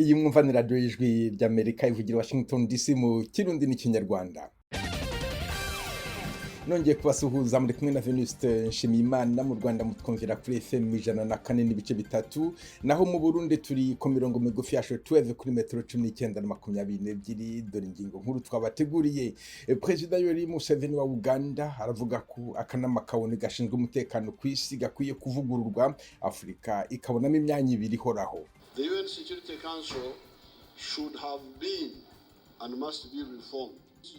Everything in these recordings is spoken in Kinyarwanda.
iyi mwumva ni radiyo y'ijwi ry'Amerika ivugira Washington DC mu Kirundi n'Ikinyarwanda. Nongeye kubasuhuza muri kumwe na Venuste Nshimiyimana. Mu Rwanda mutwumvira kuri FM 104.3, naho mu Burundi turi ku mirongo migufi ya shortwave kuri metero 19 na 22. Dore ingingo nkuru twabateguriye. Perezida Yoweri Museveni wa Uganda aravuga ko akanama kabone gashinzwe umutekano ku isi gakwiye kuvugururwa, Afrika ikabonamo imyanya ibiri ihoraho. The UN Security Council should have been and must be reformed.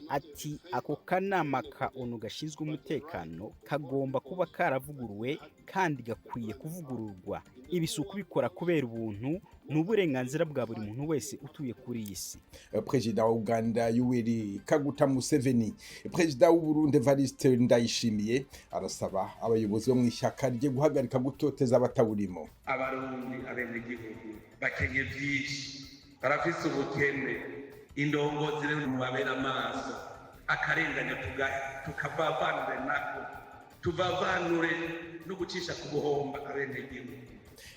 Ati ako kanama ka ONU gashinzwe umutekano kagomba kuba karavuguruwe kandi gakwiye kuvugururwa. Ibisuku bikora kubera ubuntu n'uburenganzira bwa buri muntu wese utuye kuri iyi si. Perezida wa Uganda Yoweri Kaguta Museveni, Perezida w'u Burundi Evariste Ndayishimiye arasaba abayobozi bo mu ishyaka rye guhagarika gutoteza abatawurimo. Abarundi abenegihugu bakenye byinshi, barafise ubukene, indongozi rero mubabera amaso, akarenganya tukabavanure nako, tuvavanure no gucisha ku buhomba abenegihugu.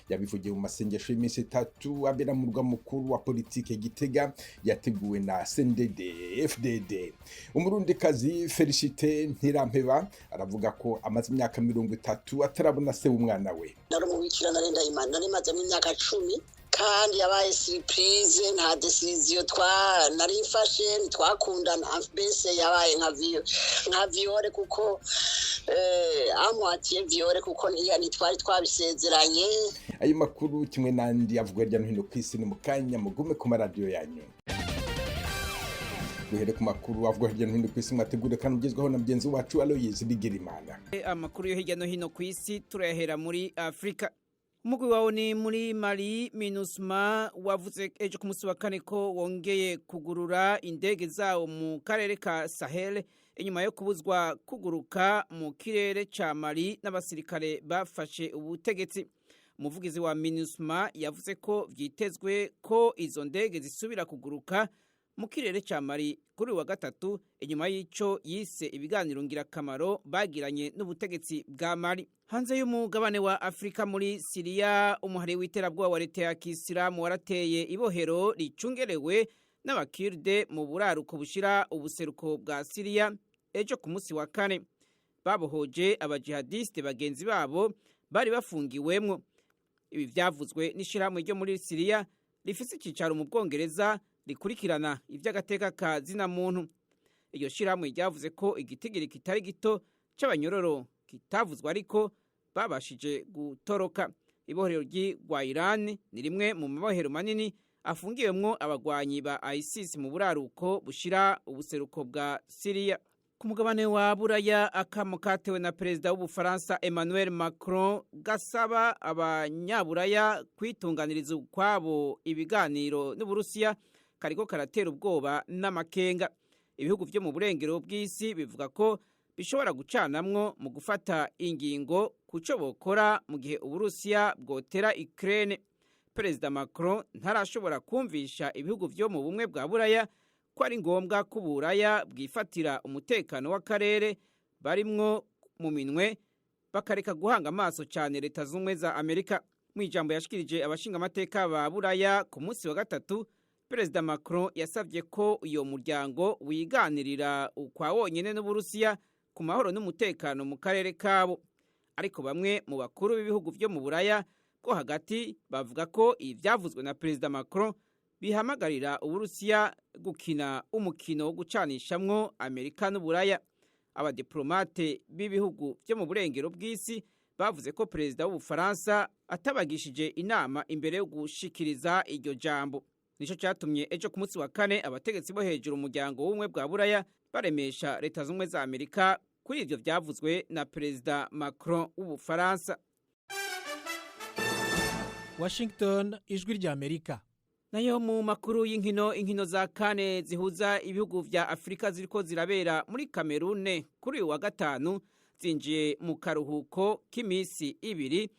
Yabivugiye mu masengesho y'iminsi 3 abera mu murwa mukuru wa politike Gitega yateguwe na CNDD FDD. Umurundikazi Felicite Ntirampeba aravuga ko amaze imyaka 30 atarabona se w'umwana we. Nari mu bikirana renda Imana, nari maze imyaka 10 kandi yabaye surprise, nta decision narifashe, twakundana mbese yabaye nka viole kuko amwatiye viole kuko ntitwari twabisezeranye. Ayo makuru kimwe nandi avugwa hirya no hino ku isi ni mu kanya, mugume ku maradiyo yanyu. Duhere ku makuru avugwa hirya no hino ku isi mwategure kandi ugezweho na mugenzi wacu Aloyizi Bigirimana. Amakuru yo hirya no hino ku isi turayahera muri Afrika. Umugwi wawo ni muri Mali MINUSMA wavuze ejo ku munsi wa kane ko wongeye kugurura indege zawo mu karere ka Sahel inyuma yo kubuzwa kuguruka mu kirere ca Mali n'abasirikare bafashe ubutegetsi. Umuvugizi wa MINUSMA yavuze ko vyitezwe ko izo ndege zisubira kuguruka mu kirere ca Mali kuri wa gatatu inyuma y'ico yise ibiganiro ngirakamaro bagiranye n'ubutegetsi bwa Mali. Hanze y'umugabane wa Afrika muri Syria, umuhari w'iterabwoba wa leta ya Kisilamu warateye ibohero ricungerewe n'abakirde mu buraruko bushira ubuseruko bwa Syria ejo ku munsi wa kane. Babohoje abajihadiste bagenzi babo bari bafungiwemwo. Ibi vyavuzwe n'ishirahamwe ryo muri Syria rifise icicaro mu Bwongereza rikurikirana ivy'agateka ka zina muntu. Iryo shirahamwe ryavuze ko igitigiri kitari gito c'abanyororo kitavuzwe ariko babashije gutoroka. Ibohero ry'Igwa Iran ni rimwe mu mabohero manini afungiwemwo abagwanyi ba ISIS mu buraruko bushira ubuseruko bwa Syria. Ku mugabane wa Buraya, akamo katewe na perezida w'Ubufaransa Emmanuel Macron gasaba abanyaburaya kwitunganiriza ukwabo ibiganiro n'Uburusiya kariko karatera ubwoba n'amakenga. Ibihugu vyo mu burengero bw'isi bivuga ko bishobora gucanamwo mu gufata ingingo kuco bokora mu gihe Uburusiya bwotera Ukraine. Perezida Macron ntarashobora kumvisha ibihugu vyo mu bumwe bwa Buraya ko ari ngombwa ko Buraya bwifatira umutekano w'akarere barimwo mu minwe bakareka guhanga amaso cyane Leta z'Ubumwe za Amerika. Mu ijambo yashikirije abashinga amateka ba Buraya ku munsi wa gatatu, Perezida Macron yasavye ko uyo muryango wiganirira ukwa wonyene n'Uburusiya ku mahoro n'umutekano mu karere kabo. Ariko bamwe mu bakuru b'ibihugu vyo mu Buraya bwo hagati bavuga ko ivyavuzwe na Perezida Macron bihamagarira Uburusiya gukina umukino wo gucanishamwo Amerika n'Uburaya. Abadiplomate b'ibihugu vyo mu burengero bw'isi bavuze ko Perezida w'Ubufaransa atabagishije inama imbere yo gushikiriza iryo jambo. Nico cyatumye ejo ku munsi wa kane abategetsi bo hejuru umuryango w'ubumwe bwa Buraya baremesha Leta z'Ubumwe za Amerika kuri ivyo vyavuzwe na Perezida Macron w'Ubufaransa. Washington, ijwi ry'Amerika. Nayo mu makuru inkino za kane zihuza ibihugu vya Afrika ziriko zirabera muri Cameroon kuri wa gatanu zinjiye mu karuhuko k'imisi ibiri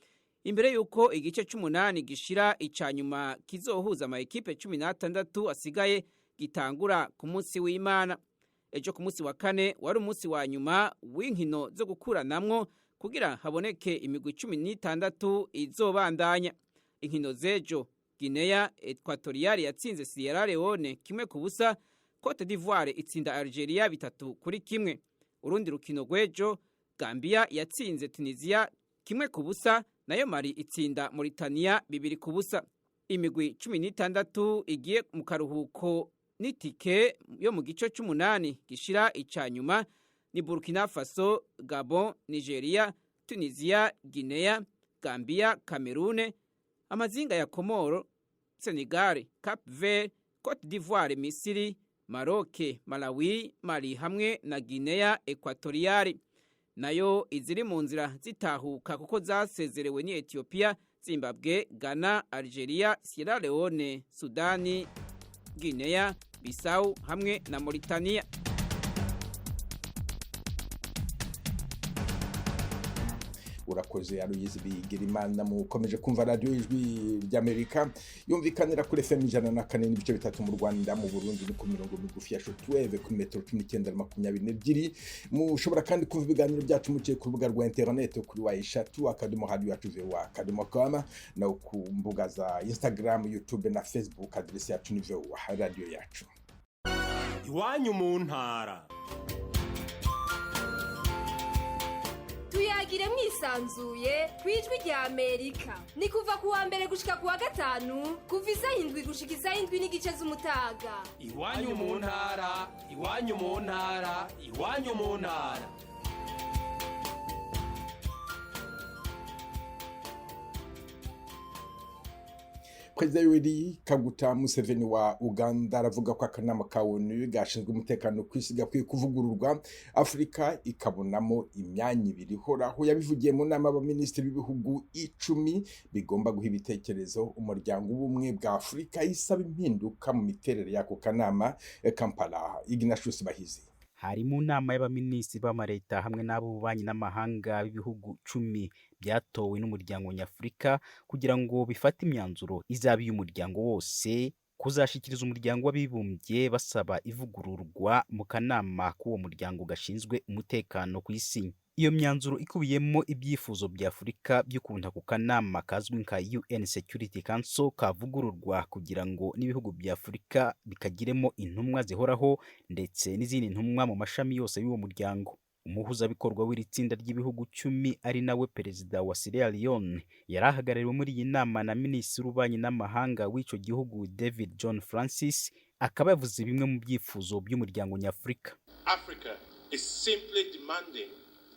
imbere yuko igice c'8 gishira icanyuma kizohuza ama ekipe 16 asigaye gitangura ku munsi w'Imana. Ejo ku munsi wa kane wari umunsi wa nyuma w'inkino zo gukuranamwo kugira haboneke imigwi 16 izobandanya. Inkino zejo Guinea Equatoriale yatsinze Sierra Leone 1-0, Cote d'Ivoire itsinda Algeria 3-1. Urundi rukino rw'ejo Gambia yatsinze Tunisia 1-0, nayo Mali itsinda Mauritania 2-0. Imigwi 16 igiye mu karuhuko n'itike yo mu gice c'umunani gishira icanyuma ni Burkina Faso, Gabon, Nigeria, Tunisia, Guinea, Gambia, Cameroon, amazinga ya Komoro, Senegal, Cap Vert, Cote d'Ivoire, Misiri, Maroc, Malawi, Mali hamwe na Guinea Equatoriale. Nayo iziri mu nzira zitahuka kuko zasezerewe ni Ethiopia, Zimbabwe, Ghana, Algeria, Sierra Leone, Sudani, Guinea Bissau hamwe na Mauritania. urakoze Aloyizi Bigirimana. Mukomeje kumva radio ijwi ry'Amerika yumvikanira kuri FM 104.3 mu Rwanda, mu Burundi ni ku mirongo migufi ya shortwave kuri metero 1922. Mushobora kandi kumva ibiganiro byacu muciye ku rubuga rwa internet kuri wa3.com na ku mbuga za Instagram, YouTube na Facebook. Adresi yacu ni radio yacu. Iwanyu mu ntara. Tuyagire mwisanzuye kwijwi ry'Amerika. Ni kuva kuwa mbere gushika kuwa gatanu, kuva 7 gushika 7 n'igice z'umutaga. Iwanyu mu ntara, iwanyu mu ntara, iwanyu mu ntara. Perezida Yoweri Kaguta Museveni wa Uganda aravuga ko akanama ka ONU gashinzwe umutekano ku isi gakwiye kuvugururwa, Afurika ikabonamo imyanya ibiri ihoraho. Yabivugiye mu nama y'abaminisitiri b'ibihugu 10 bigomba guha ibitekerezo umuryango w'ubumwe bwa Afurika isaba impinduka mu miterere y'ako kanama. Kampala, Ignatius Bahizi. Hari mu nama y'abaminisitiri b'amareta hamwe n'ab'ububanyi n'amahanga b'ibihugu 10 byatowe n'umuryango nyafurika kugira ngo bifate imyanzuro izaba y'umuryango wose kuzashikiriza umuryango w'abibumbye basaba ivugururwa mu kanama k'uwo muryango gashinzwe umutekano ku isi. Iyo myanzuro ikubiyemo ibyifuzo bya Afurika byo kunta ku kanama kazwi nka UN Security Council kavugururwa kugira ngo n'ibihugu bya Afurika bikagiremo intumwa zihoraho ndetse n'izindi ntumwa mu mashami yose y'uwo muryango. Umuhuzabikorwa w'iri tsinda ry'ibihugu 10 ari nawe perezida wa Sierra Leone yarahagarariwe muri iyi nama na minisitiri w'ububanyi n'amahanga w'ico gihugu David John Francis, akaba yavuze bimwe mu byifuzo by'umuryango nyafurika. Africa is simply demanding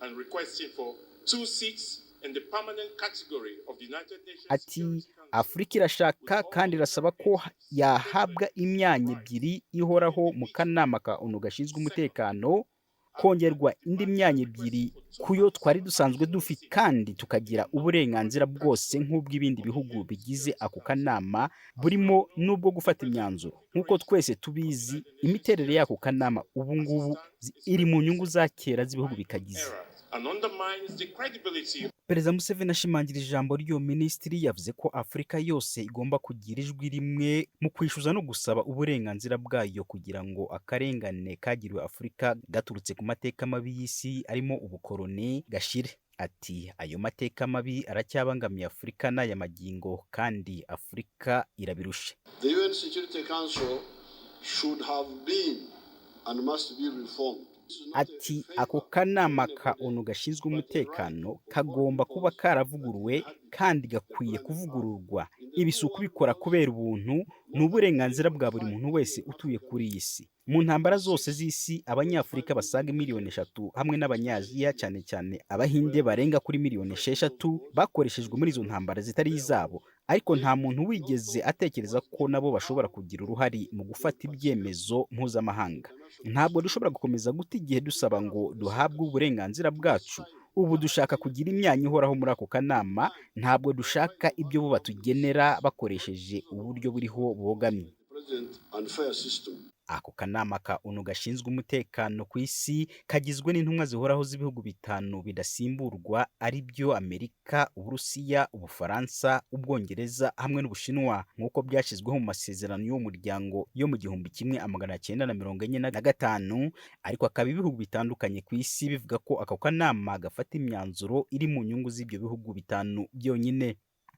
and requesting for 2 seats in the permanent category of the United Nations. Ati Afrika irashaka kandi irasaba ko yahabwa imyanya 2 ihoraho mu kanama ka ONU gashinzwe umutekano, kongerwa indi myanya 2 kuyo twari dusanzwe dufite, kandi tukagira uburenganzira bwose nk'ubw'ibindi bihugu bigize ako kanama, burimo n'ubwo gufata imyanzuro. Nk'uko twese tubizi, imiterere y'ako kanama ubu ngubu iri mu nyungu za kera z'ibihugu bikagize. Perezida Museveni ashimangira ijambo ry'uwo minisitiri yavuze ko Afurika yose igomba kugira ijwi rimwe mu kwishuza no gusaba uburenganzira bwayo kugira ngo akarengane kagiriwe Afurika gaturutse ku mateka mabi y'isi arimo ubukoroni gashire. Ati ayo mateka mabi aracyabangamiye Afurika n'aya magingo kandi Afurika irabirushe. The UN Security Council should have been and must be reformed. Ati ako kanama ka ONU gashinzwe umutekano kagomba kuba karavuguruwe kandi gakwiye kuvugururwa. Ibisuku bikora kubera ubuntu n'uburenganzira bwa buri muntu wese utuye kuri iyi si. Mu ntambara zose z'isi abanyafurika basaga miliyoni 3 hamwe n'abanyaziya cyane cyane abahinde barenga kuri miliyoni 6 bakoreshejwe muri izo ntambara zitari izabo, ariko nta muntu wigeze atekereza ko nabo bashobora kugira uruhari mu gufata ibyemezo mpuzamahanga. Ntabwo dushobora gukomeza guta igihe dusaba ngo duhabwe uburenganzira bwacu. Ubu dushaka kugira imyanya ihoraho muri ako kanama, ntabwo dushaka ibyo bo batugenera bakoresheje uburyo buriho bogamye. Ako kanama ka ONU gashinzwe umutekano ku isi kagizwe n'intumwa zihoraho z'ibihugu 5 bidasimburwa ari byo Amerika, Uburusiya, Ubufaransa, Ubwongereza hamwe n'Ubushinwa, nk'uko byashizweho mu masezerano y'uwo muryango yo mu 1945, ariko akaba ibihugu bitandukanye ku isi bivuga ko ako kanama gafata imyanzuro iri mu nyungu z'ibyo bihugu 5 byonyine.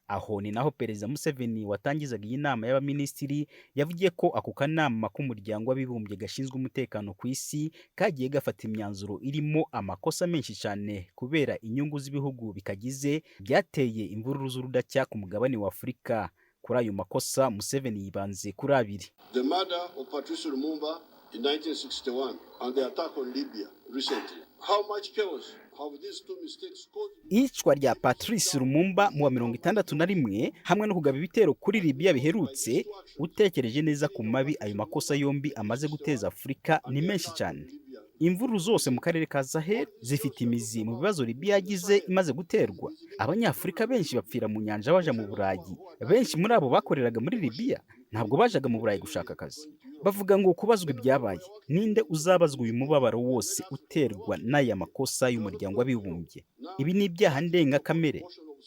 aho ni naho Perezida Museveni watangizaga iyi nama y'abaminisitiri yavugiye ko ako kanama k'umuryango w'abibumbye gashinzwe umutekano ku isi kagiye gafata imyanzuro irimo amakosa menshi cyane kubera inyungu z'ibihugu bikagize byateye imvururu z'urudacya ku mugabane wa Afurika. Kuri ayo makosa Museveni yibanze kuri abiri: The murder of Patrice Lumumba in 1961 and the attack on Libya recently. How much chaos have these two mistakes caused? Icwa rya Patrice Lumumba mu wa 61 hamwe no kugaba ibitero kuri Libya biherutse, utekereje neza ku mabi ayo makosa yombi amaze guteza Afurika ni menshi cyane. Imvururu zose mu karere ka Sahel zifite imizi mu bibazo Libya yagize imaze guterwa. Abanyafurika benshi bapfira mu nyanja baja mu Burayi. Benshi muri abo bakoreraga muri Libya ntabwo bajaga mu Burayi gushaka akazi. Bavuga ngo kubazwa ibyabaye, ninde uzabazwa uyu mubabaro wose uterwa n'aya makosa y'umuryango w'abibumbye? Ibi ni ibyaha ndengakamere.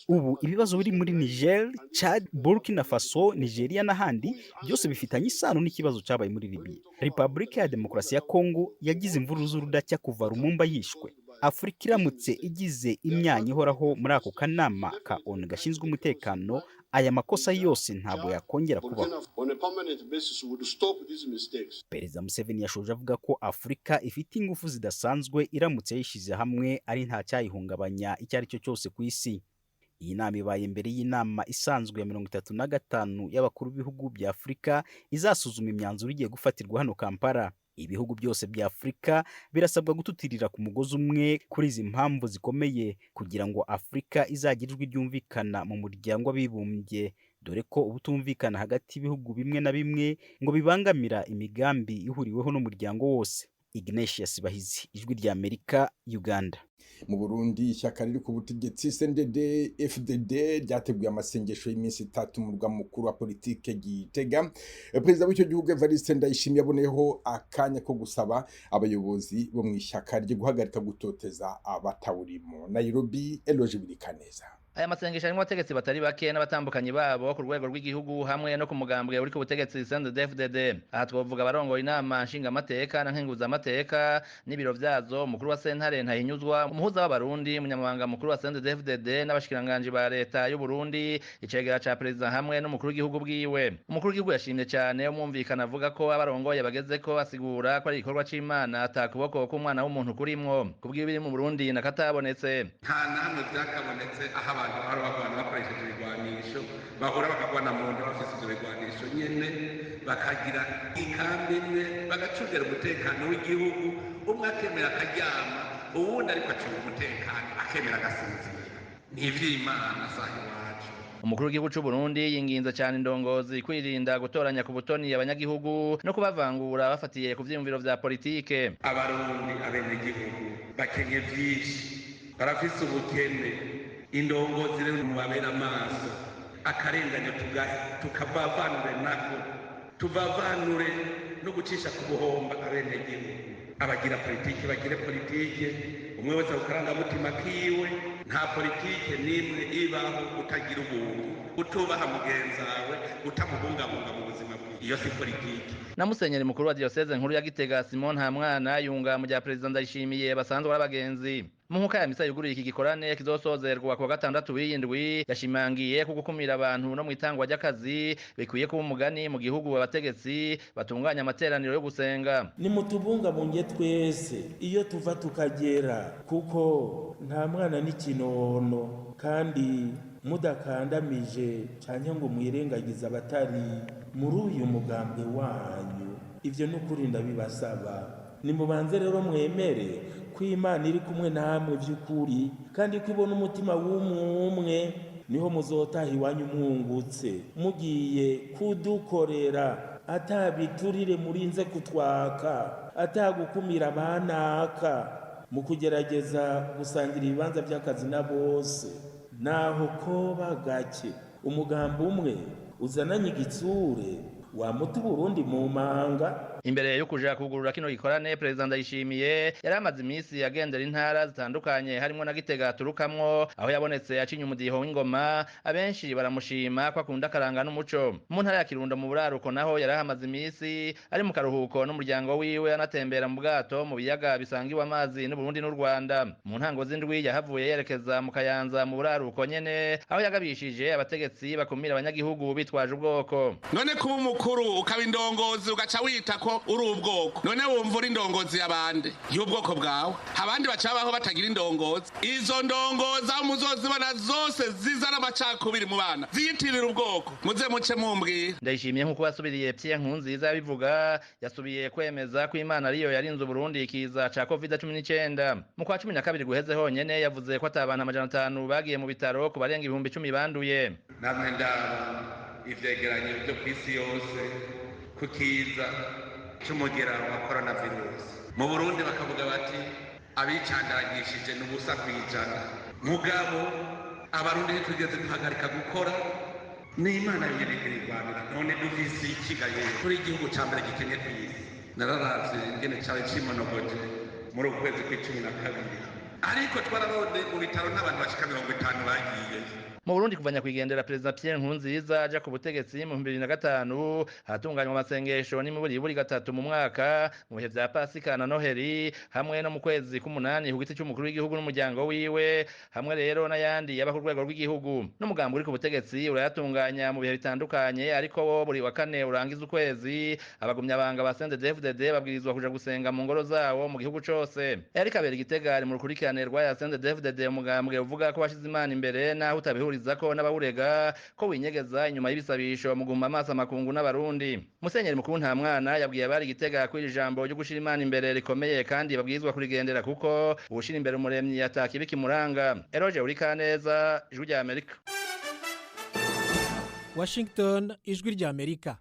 Ubu ibibazo biri muri Niger, Chad, Burkina Faso, Nigeria n'ahandi byose bifitanye isano n'ikibazo cyabaye muri Libya. Repubulika ya Demokarasi ya Kongo yagize imvururu z'urudacya kuva Lumumba yishwe. Afurika iramutse igize imyanya ihoraho muri ako kanama ka ONU gashinzwe umutekano, aya makosa yose ntabwo yakongera kubaho. Perezida Museveni yashoje avuga ko Afurika ifite ingufu zidasanzwe iramutse yishize hamwe ari nta cyayihungabanya icyo ari cyo cyose ku isi. Iyi nama ibaye mbere y'inama isanzwe ya 35 y'abakuru b'ibihugu bya Afurika izasuzuma imyanzuro igiye gufatirwa hano Kampala. Ibihugu byose bya Afurika birasabwa gututirira ku mugozi umwe kuri izi mpamvu zikomeye kugira ngo Afurika izagirirwe iryumvikana mu muryango w'abibumbye, dore ko ubutumvikana hagati y'ibihugu bimwe na bimwe ngo bibangamira imigambi ihuriweho n'umuryango wose. Ignatius Bahizi, Ijwi ry'Amerika, Uganda. Mu Burundi ishyaka riri ku butegetsi CNDD FDD ryateguye amasengesho y'iminsi 3 mu murwa mukuru wa politike Gitega. Perezida w'icyo gihugu Evariste Ndayishimiye yaboneyeho akanya ko gusaba abayobozi bo mu ishyaka ryo guhagarika gutoteza abatawurimo. Nairobi, Eloge Birikaneza. Aya masengesho arimo abategetsi batari bake n'abatandukanye babo ku rwego rw'igihugu hamwe no ku mugambwe uri ku butegetsi CNDD-FDD. Aha twavuga abarongoye inama nshingamateka na nkenguzamateka n'ibiro vyazo, umukuru wa sentare Ntahinyuzwa, umuhuza w'abarundi, umunyamabanga mukuru wa CNDD-FDD n'abashikiranganji ba leta y'u Burundi, icegera ca perezida hamwe n'umukuru w'igihugu bwiwe. Umukuru w'igihugu yashimye cyane umwumvikana avuga ko abarongoye bagezeko asigura ko ari igikorwa c'Imana atakuboko k'umwana w'umuntu kurimwo. Kubw'ibiri mu Burundi nakatabonetse. Nta namwe byakabonetse aha abantu barwana bakoresheje ibigwanisho bahora bakagwana mu nda bafise ibyo bigwanisho nyene bakagira ikambi imwe bagacungera umutekano w'igihugu, umwe akemera akaryama uwundi ariko acunga umutekano akemera agasinzira. Ni ivy'Imana sahi wacu. Umukuru w'igihugu cy'u Burundi yinginze cyane indongozi kwirinda gutoranya ku butoni abanyagihugu no kubavangura bafatiye ku vyiyumviro vya politike. Abarundi abenegihugu bakenye vyinshi, barafise ubukene, indongozi rero mubabera amaso, akarenganya tukabavanure nako, tubavanure no gucisha ku buhomba abenegihugu. Abagira politike bagire politike, umwe wese akarangamutima kiwe. Nta politike n'imwe ibaho utagira ubuntu, utubaha mugenzawe, utamubungabunga mu buzima bwiwe. Iyo si politike. Na Musenyeri mukuru wa Diocese nkuru ya Gitega Simon Ntamwana yunga mu bya Perezida Ndayishimiye basanzwe barabagenzi. Mu nkuka ya misa yuguruye iki gikorane kizosozerwa ku wa 6 w'indwi, yashimangiye ko gukumira abantu no mu itangwa ry'akazi bikwiye kuba umugani mu gihugu abategetsi batunganya amateraniro yo gusenga. Ni mutubungabunge twese iyo tuva tukagera, kuko nta mwana n'ikinono kandi mudakandamije cyane ngo mwirengagiza abatari muri uyu mugambwe wanyu. Ivyo n'ukuri ndabibasaba, nimubanze rero mwemere ko Imana iri kumwe namwe by'ukuri, kandi ko ibona umutima w'umwe, niho muzotaha iwanyu mwungutse mugiye kudukorera atabiturire murinze kutwaka, atagukumira abanaka mu kugerageza gusangira ibibanza by'akazi na bose. Naho koba gake umugambi umwe uzananye igitsure wamuta Burundi mu manga. imbere yo kuja kugurura kino gikorane President Ndayishimiye yari amaze iminsi agendera intara zitandukanye harimo na Gitega turukamwo aho yabonetse acinye umudiho w'ingoma abenshi baramushima ko akunda karanga n'umuco mu ntara ya Kirundo mu buraruko naho yari amaze iminsi ari mu karuhuko n'umuryango wiwe anatembera mu bwato mu biyaga bisangiwe amazi n'u Burundi n'u Rwanda mu ntango z'indwi yahavuye yerekeza mu Kayanza mu buraruko nyene aho yagabishije abategetsi bakumira abanyagihugu bitwaje ubwoko. None kuba umukuru ukaba indongozi ugaca wita ko uri ubwoko none wumva uri indongozi y'abandi y'ubwoko bwawe abandi bacabaho batagira indongozi izo ndongozi aho muzozibona zose zizana amacakubiri mu bana ziyitirira ubwoko muze muce mumbwira. Ndayishimiye nkuko basubiriye Pierre Nkurunziza yabivuga yasubiye kwemeza ko Imana ariyo yarinze Burundi ikiza ca COVID-19 mu kwa 12 guheze honyene yavuze ko atabana 500 bagiye mu bitaro ku barenga 10,000 banduye. Namwe ndaba ivyegeranyo byo kwisi yose kukiza cy'umugera wa coronavirus mu Burundi bakavuga bati abicandagishije n'ubusa kwijana mugabo abarundi ntitugeze duhagarika gukora n'Imana y'ibirwanira none dufise ikigaye kuri igihugu ca mbere gikenye kwisi nararavye ingene cyawe cimonogoje muri ukwezi kwa 12 ariko twararonde mu bitaro n'abantu bashika 50 bagiye. Mu Burundi kuvanya kwigendera President Pierre Nkurunziza aja ku butegetsi mu 2005 hatunganywa amasengesho n'imiburi 3 mu mwaka mu bihe vya Pasika na Noheli hamwe no mu kwezi k'umunani ku giti cy'umukuru w'igihugu n'umuryango wiwe hamwe rero n'ayandi yaba ku rwego rw'igihugu n'umugambo uri ku butegetsi urayatunganya mu bihe bitandukanye ariko wo buri wa kane urangiza ukwezi abagumya banga ba CNDD-FDD babwirizwa kuja gusenga mu ngoro zawo mu gihugu cose. Eric Abera Igitega ari mu rukurikirane rwa ya CNDD-FDD umugambwe uvuga ko bashize Imana imbere naho utabihuriza ko n'abawurega ko winyegeza inyuma y'ibisabisho mu guma amaso amakungu n'abarundi. Musenyeri mukuru nta mwana yabwiye abari Igitega ko ijambo ryo gushira Imana imbere rikomeye kandi babwirizwa kurigendera kuko ubushira imbere umuremyi yataka ibikimuranga. Eroje Urikaneza, Ijwi ry'Amerika. Washington, Ijwi ry'Amerika.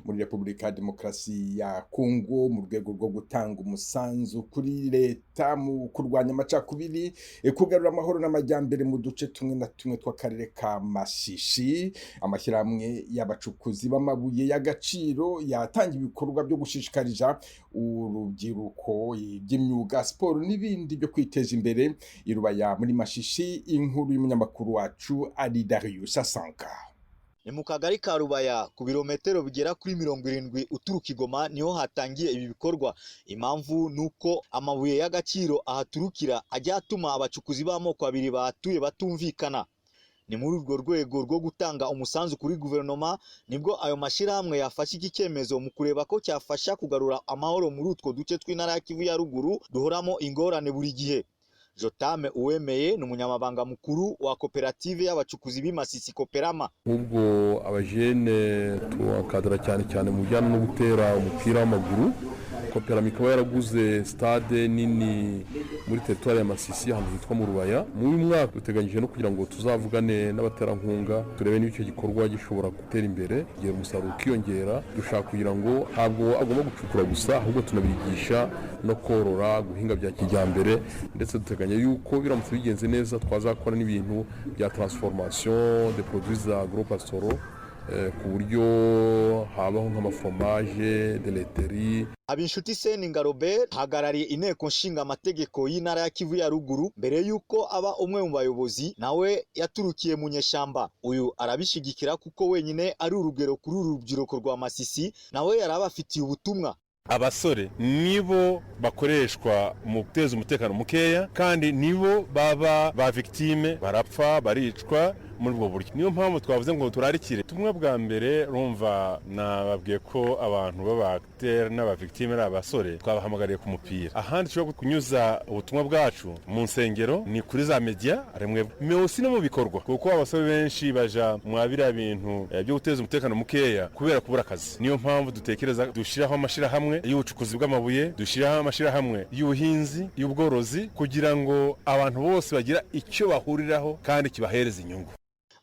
Muri Repubulika ya Demokarasi ya Kongo mu rwego rwo gutanga umusanzu kuri leta mu kurwanya amacakubiri kugarura amahoro n'amajyambere mu duce tumwe na tumwe tw'akarere ka Masisi amashyirahamwe y'abacukuzi b'amabuye y'agaciro yatangiye ibikorwa byo gushishikariza urubyiruko by'imyuga siporo n'ibindi byo kwiteza imbere irubaya muri Masisi. Inkuru y'umunyamakuru wacu ari Darius Asanka. Ni mu kagari ka Rubaya ku birometero bigera kuri 70 uturuka Igoma niho hatangiye ibi bikorwa. Impamvu nuko amabuye y'agaciro ahaturukira ajya atuma abacukuzi b'amoko abiri bahatuye batumvikana. Ni muri urwo rwego rwo gutanga umusanzu kuri guverinoma nibwo ayo mashirahamwe yafashe iki cyemezo mu kureba ko cyafasha kugarura amahoro muri utwo duce tw'intara ya Kivu ya ruguru duhoramo ingorane buri gihe. Jotame Uwemeye ni umunyamabanga mukuru wa koperative y'abacukuzi b'Imasisi Koperama. Ubwo abajene tuwakadara cyane mu bijyanye no gutera umupira w'amaguru. Koperama ikaba yaraguze stade nini muri territoire ya Masisi ahantu hitwa mu Rubaya. Mu mwaka duteganyije no kugira ngo tuzavugane n'abaterankunga turebe n'icyo gikorwa gishobora gutera imbere kugira umusaruro ukiyongera. Dushaka kugira ngo ntabwo agomba gucukura gusa ahubwo tunabigisha no korora guhinga bya kijyambere ndetse duteganya yuko biramutse bigenze neza twazakora n'ibintu bya transformation des produits agro-pastoraux ku buryo habaho nk'amafromaje de laiterie. Abinshuti Seninga Robert hagarariye inteko nshinga amategeko y'intara ya Kivu ya ruguru mbere yuko aba umwe mu bayobozi nawe yaturukiye mu nyeshamba. Uyu arabishigikira kuko wenyine ari urugero kuri urubyiruko rwa Masisi nawe yarabafitiye ubutumwa. Abasore nibo bakoreshwa mu guteza umutekano mukeya kandi nibo baba ba victime barapfa baricwa muri ubwo buryo. Niyo mpamvu twavuze ngo turarikire tumwe bwa mbere rumva nababwiye ko abantu b'abacteur n'aba victime ari abasore twabahamagariye ku mupira. Ahandi cyo kunyuza ubutumwa bwacu mu nsengero ni kuri za media remwe meosi no mu bikorwa kuko abasore benshi baja mwabira bintu byo guteza umutekano mukeya kubera kubura akazi. Niyo mpamvu dutekereza dushiraho amashirahamwe y'ubucukuzi bw'amabuye, dushiraho amashirahamwe y'ubuhinzi y'ubworozi kugira ngo abantu bose bagira icyo bahuriraho kandi kibahereza inyungu.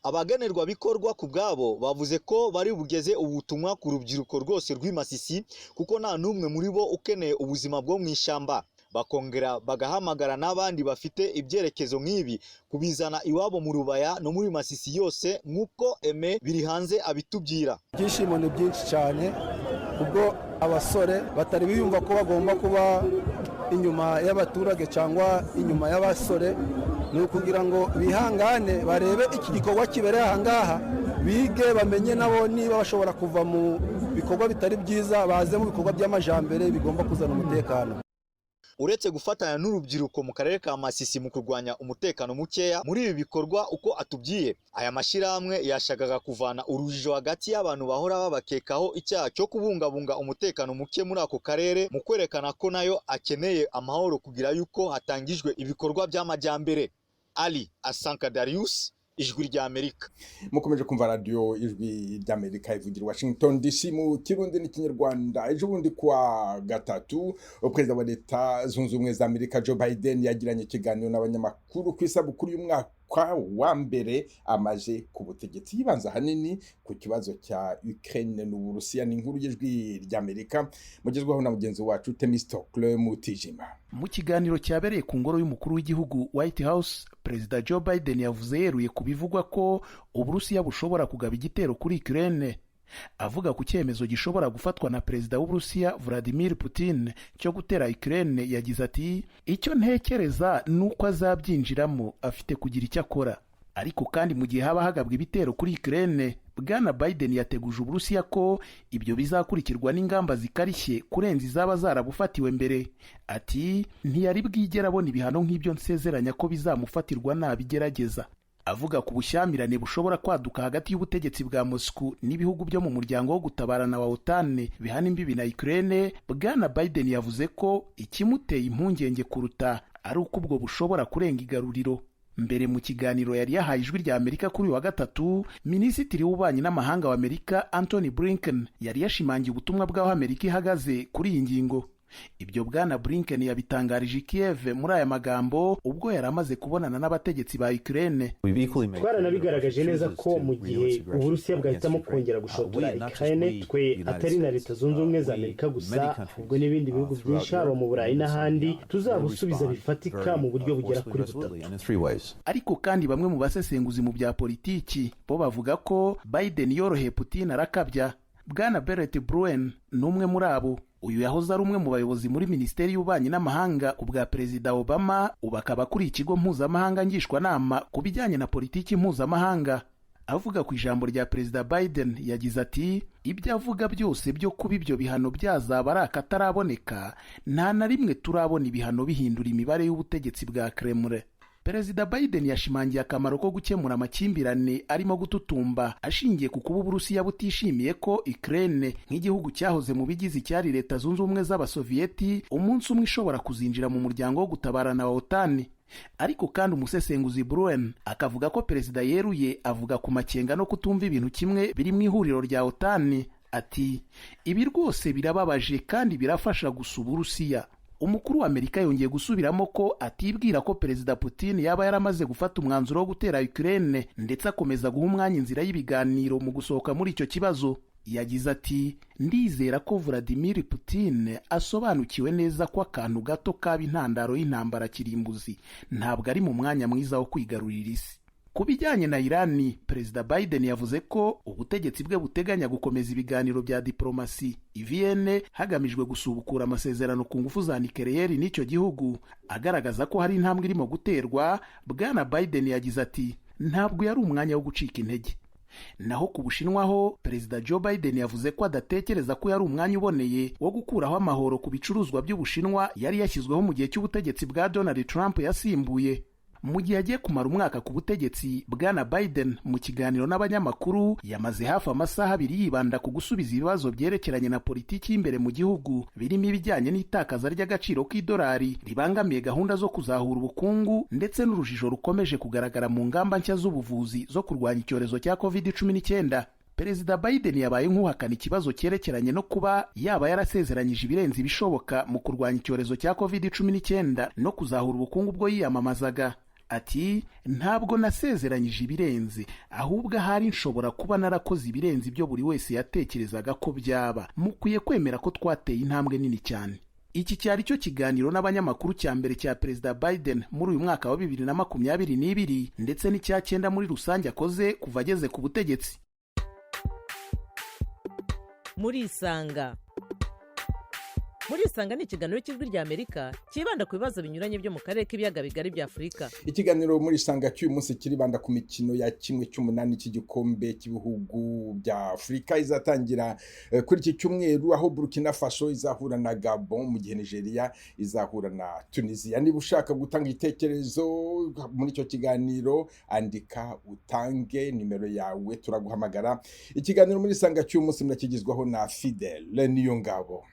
Abagenerwa bikorwa ku bwabo bavuze ko bari bugeze ubutumwa ku rubyiruko rwose rw'Imasisi kuko nta numwe muri bo ukeneye ubuzima bwo mu ishamba. Bakongera bagahamagara n'abandi bafite ibyerekezo nk'ibi kubizana iwabo mu Rubaya no muri Masisi yose nk'uko Eme biri hanze abitubwira. Byishimo ni byinshi cyane ubwo abasore batari biyumva ko bagomba kuba inyuma y'abaturage cyangwa inyuma y'abasore, ni ukugira ngo bihangane barebe iki gikorwa kibereye aha ngaha, bige bamenye nabo niba bashobora kuva mu bikorwa bitari byiza baze mu bikorwa by'amajambere bigomba kuzana umutekano. Uretse gufatanya n'urubyiruko mu karere ka Masisi mu kurwanya umutekano mukeya muri ibi bikorwa uko atubyiye, aya mashirahamwe yashakaga kuvana urujijo hagati y'abantu bahora babakekaho icyaha cyo kubungabunga umutekano muke muri ako karere mu kwerekana ko nayo akeneye amahoro kugira yuko hatangijwe ibikorwa by'amajyambere. Ali Asanka Darius, Ijwi ry'Amerika. Mukomeje kumva radio Ijwi ry'Amerika ivugira Washington DC mu Kirundi n'Ikinyarwanda. Ejo bundi kwa gatatu Perezida wa Leta Zunze Ubumwe za Amerika Joe Biden yagiranye ikiganiro n'abanyamakuru ku isabukuru y'umwaka wa mbere amaje ku butegetsi, yibanza hanini ku kibazo cya Ukraine n'Uburusiya. N'inkuru y'Ijwi ry'Amerika mugezwaho na mugenzi wacu Temistocle Mutijima. Mu kiganiro cyabereye ku ngoro y'umukuru w'igihugu White House, Perezida Joe Biden yavuze yeruye ku bivugwa ko Uburusiya bushobora kugaba igitero kuri Ukraine. Avuga ku cyemezo gishobora gufatwa na Perezida w'Uburusiya Vladimir Putin cyo gutera Ukraine, yagize ati icyo ntekereza nuko azabyinjiramo afite kugira icyo akora. Ariko kandi mu gihe haba hagabwa ibitero kuri Ukraine, Bwana Biden yateguje Uburusiya ko ibyo bizakurikirwa n'ingamba zikarishye kurenza izaba zarabufatiwe mbere. Ati ntiyari bwigera abona ibihano nk'ibyo nsezeranya ko bizamufatirwa nabigerageza. Avuga ku bushyamirane bushobora kwaduka hagati y'ubutegetsi bwa Moscow n'ibihugu byo mu muryango wo gutabarana wa OTAN bihana imbibi na Ukraine, Bwana Biden yavuze ko ikimuteye impungenge kuruta ari uko ubwo bushobora kurenga igaruriro. Mbere mu kiganiro yari yahaye Ijwi ry'Amerika kuri wa gatatu, Minisitiri w'Ububanyi n'Amahanga wa Amerika Antony Blinken yari yashimangiye ubutumwa bw'aho Amerika ihagaze kuri iyi ngingo. Ibyo Bwana Blinken yabitangarije Kiev muri aya magambo ubwo yari amaze kubonana n'abategetsi ba Ukraine. Twaranabigaragaje neza ko mu gihe Uburusiya bwahitamo kongera gushotora Ukraine, twe atari na Leta Zunze Ubumwe za Amerika gusa, ahubwo n'ibindi bihugu byinshi haba mu Burayi n'ahandi, tuzabusubiza bifatika mu buryo bugera kuri butatu. Ariko kandi bamwe mu basesenguzi mu bya politiki bo bavuga ko Biden yoroheye Putin arakabya. Bwana Barrett Bruen n'umwe muri abo. Uyu yahoze ari umwe mu bayobozi muri Minisiteri y'Ububanyi n'Amahanga ubwa Perezida Obama, ubu akaba kuri ikigo mpuzamahanga ngishwanama ku bijyanye na politiki mpuzamahanga. Avuga ku ijambo rya Perezida Biden yagize ati ibyo avuga byose byo kuba ibyo bihano byazaba ari akataraboneka, nta na rimwe turabona ibihano bihindura imibare y'ubutegetsi bwa Kremlin. Perezida Biden yashimangiye akamaro ko gukemura amakimbirane arimo gututumba ashingiye ku kuba Uburusiya butishimiye ko Ukraine nk'igihugu cyahoze mu bigize icyari Leta Zunze Ubumwe z'Abasoviyeti umunsi umwe ishobora kuzinjira mu muryango wo gutabarana wa OTAN. Ariko kandi umusesenguzi Bruen akavuga ko Perezida yeruye avuga ku makenga no kutumva ibintu kimwe biri mu ihuriro rya OTAN. Ati ibi rwose birababaje kandi birafasha gusa Uburusiya. Umukuru wa Amerika yongeye gusubiramo ko atibwira ko Perezida Putin yaba yaramaze gufata umwanzuro wo gutera Ukraine, ndetse akomeza guha umwanya inzira y'ibiganiro mu gusohoka muri icyo kibazo. Yagize ati ndizera ko Vladimir Putin asobanukiwe neza ko akantu gato kaba intandaro y'intambara kirimbuzi, ntabwo ari mu mwanya mwiza wo kwigarurira isi. Ku bijyanye na Irani, Perezida Biden yavuze ko ubutegetsi bwe buteganya gukomeza ibiganiro bya diplomasi i Vienne hagamijwe gusubukura amasezerano ku ngufu za nucleaire n'icyo gihugu. Agaragaza ko hari intambwe irimo guterwa, Bwana Biden yagize ati ntabwo yari umwanya wo gucika intege. Naho ku Bushinwa ho, Perezida Joe Biden yavuze ko adatekereza ko yari umwanya uboneye wo gukuraho amahoro ku bicuruzwa by'Ubushinwa yari yashyizweho mu gihe cy'ubutegetsi bwa Donald Trump yasimbuye. Mu gihe agiye kumara umwaka ku butegetsi, Bwana Biden mu kiganiro n'abanyamakuru yamaze hafi amasaha abiri yibanda ku gusubiza ibibazo byerekeranye na politiki y'imbere mu gihugu, birimo ibijyanye n'itakaza ry'agaciro k'idolari ribangamiye gahunda zo kuzahura ubukungu, ndetse n'urujijo rukomeje kugaragara mu ngamba nshya z'ubuvuzi zo kurwanya icyorezo cya COVID-19. Perezida Biden yabaye nk'uhakana ikibazo cyerekeranye no kuba yaba yarasezeranyije ibirenze ibishoboka mu kurwanya icyorezo cya COVID-19 no kuzahura ubukungu bwo yiyamamazaga. Ati ntabwo nasezeranyije ibirenze, ahubwo ahari nshobora kuba narakoze ibirenze ibyo buri wese yatekerezaga ko byaba. Mukwiye kwemera ko twateye intambwe nini cyane. Iki cyari cyo kiganiro n'abanyamakuru cya mbere cya Perezida Biden muri uyu mwaka wa 2022 ndetse n'icya 9 muri rusange akoze kuva ageze ku butegetsi. Muri isanga Murisanga ni ikiganiro cy'Ijwi ry'Amerika kibanda ku bibazo binyuranye byo mu karere k'ibiyaga bigari bya Afurika. Ikiganiro Murisanga cy'uyu munsi kiribanda ku mikino ya 1/8 cy'igikombe cy'ibihugu bya Afurika izatangira kuri iki cyumweru, aho Burkina Faso izahura na Gabon, mu gihe Nigeria izahura na Tunisia. Niba ushaka gutanga igitekerezo muri icyo kiganiro, andika utange nimero yawe turaguhamagara. Ikiganiro Murisanga cy'uyu munsi mnakigizwaho na Fidel Niyongabo.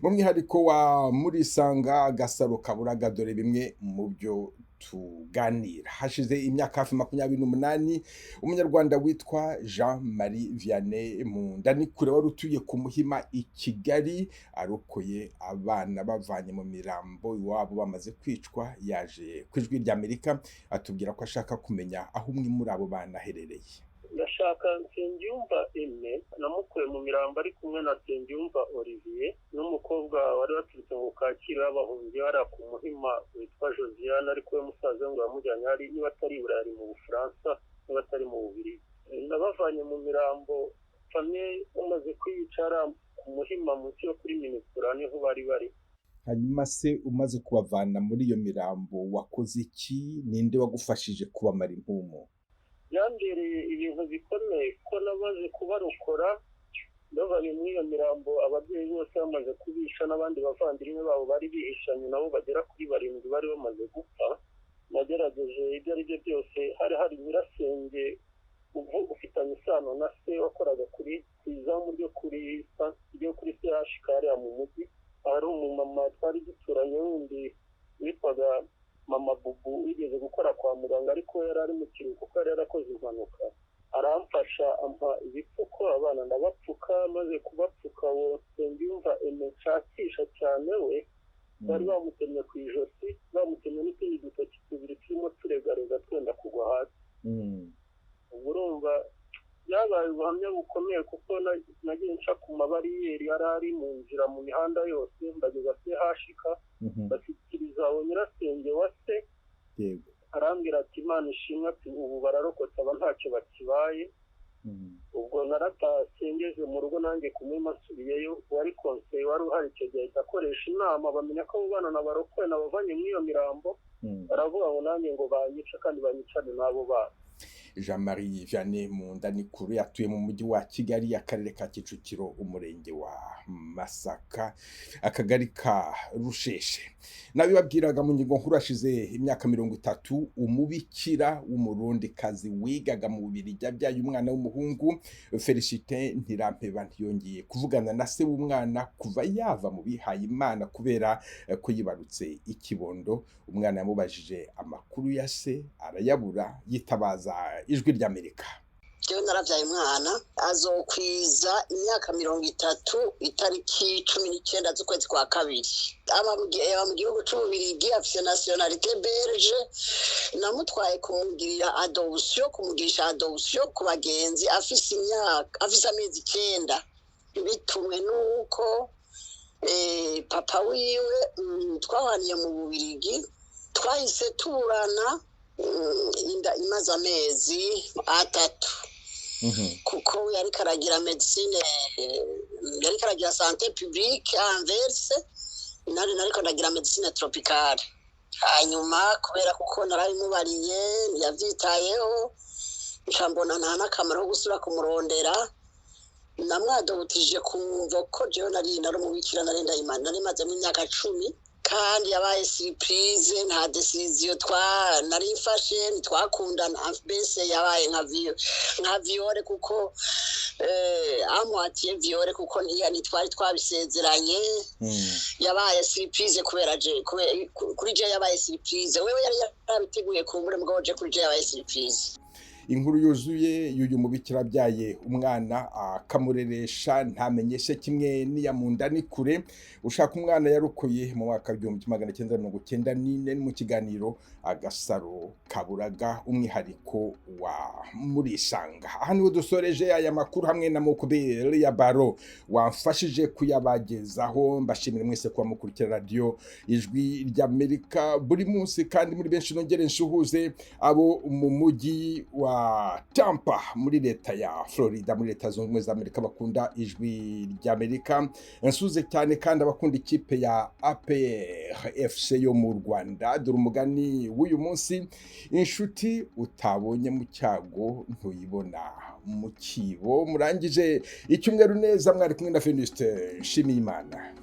Mu mwihariko wa Murisanga Gasaro Kaburaga, dore bimwe mu byo tuganira. Hashize imyaka hafi 28 umunyarwanda witwa Jean-Marie Vianney Mundanikure wari utuye ku Muhima i Kigali arokoye abana bavanye mu mirambo iwabo bamaze kwicwa, yaje ku Ijwi ry'Amerika atubwira ko ashaka kumenya aho umwe muri abo bana aherereye. Ndashaka Nsengiyumva Aime namukuye mu mirambo ari kumwe na Nsengiyumva Olivier n'umukobwa wari waturutse ngo Kacyiru y'abahungiye hariya ku Muhima witwa Josiane, ariko we musaza ngo yamujyanye hari niba atari Burayi mu Bufaransa niba atari mu Bubiligi. Nabavanye mu mirambo famille bamaze kwicara ku Muhima munsi yo kuri Minisura niho bari. Hanyuma se umaze kubavana muri iyo mirambo wakoze iki? Ninde wagufashije kubamara impumu? Yambereye ibintu bikomeye ko nabaze kubarokora, bavanye muri iyo mirambo ababyeyi bose bamaze kubisha n'abandi bavandimwe babo bari bihishanye nabo bagera kuri 7 bari bamaze gupfa. Nagerageje ibyo ari byo byose, hari nyirasenge ufitanye isano na se wakoraga kuri izamu ryo kuri CHK hariya mu mujyi. Hari umumama twari duturanye wundi witwaga Mama Bubu wigeze gukora kwa muganga, ariko yari ari mu kiruhuko kuko yari yarakoze impanuka. Aramfasha ampa ibipfuko, abana ndabapfuka, maze kubapfuka Nsengiyumva Aime nshakisha cyane we bari bamutemye ku ijosi, bamutemye n'utundi dutoki tubiri turimo turegarega twenda kugwa hasi. Ubwo urumva byabaye ubuhamya bukomeye kuko nagiye nca ku mabariyeri yari ari mu nzira mu mihanda yose, mbageza CHK bashyikiriza abo nyirasenge wa se, arambwira ati Imana ishimwe, ati ubu bararokotse aba ntacyo bakibaye. Ubwo naratashengeze mu rugo nanjye kumwima nsubiyeyo, wari konseye wari uhari icyo gihe akoresha inama, bamenya ko abo bana nabarokoye nabavanye muri iyo mirambo, baravuga ngo nanjye ngo banyica kandi banyicane n'abo bana. Jean-Marie Vianney Mundanikure yatuye mu mujyi wa Kigali, akarere ka Kicukiro, umurenge wa Masaka, akagari ka Rusheshe. Nabibabwiraga mu ngingo nkuru, hashize imyaka 30 umubikira w'umurundikazi wigaga mu Bubiligi yabyaye umwana w'umuhungu. Felicite Ntirampeba ntiyongeye kuvugana na se w'umwana kuva yava mu bihaye Imana kubera ko yibarutse ikibondo. Umwana yamubajije amakuru ya se arayabura, yitabaza Ijwi ry'Amerika. Jewe naravyaye umwana azokwiza imyaka 30 itariki 19 z'ukwezi kwa kabiri. Aba mu gihugu c'Ububiligi, afise nationalité belge. Namutwaye kumugirisha adoption ku bagenzi afise amezi 9, bitumwe nuko papa wiwe twahaniye mu Bubiligi, twahise tuburana inda imaze amezi 3 kuko yari karagira medicine, yari karagira santé publique Anvers, nari karagira medicine tropicale. Hanyuma kubera kuko narabimubariye yavyitayeho, ncambona nta nakamaro gusura kumurondera, namwadobutije kumva ko jewe nari umubikira nari ndayimana, nari maze mu myaka 10 kandi yabaye surprise, nta decision nari mfashe, ntitwakundana, mbese yabaye nka viole kuko amwatiye viole kuko ntitwari twabisezeranye. Yabaye surprise kuri je yabaye surprise, wewe yari yarabiteguye kumbure mugabo je kuri je yabaye surprise. Inkuru yuzuye y'uyu mubikira byaye umwana akamureresha ntamenyeshe kimwe n'iya Mundanikure ushaka umwana yarukoye mu mwaka 1994 mu kiganiro Agasaro Kaburaga, umwihariko wa Murisanga. Aha niho dusoreje aya makuru hamwe na Mokubeli ya Baro wamfashije kuyabagezaho. Mbashimire mwese kuba mukurikira radio Ijwi ry'Amerika buri munsi, kandi muri benshi nongere nshuhuze abo mu mujyi wa Tampa muri leta ya Florida muri leta zunze ubumwe za Amerika bakunda ijwi ry'Amerika. Nsuze cyane kandi abakunda ikipe ya APR FC yo mu Rwanda. Dore umugani w'uyu munsi: inshuti utabonye mu cyago ntuyibona mu kibo. Murangije icyumweru neza, mwari kumwe na Venuste Nshimiyimana.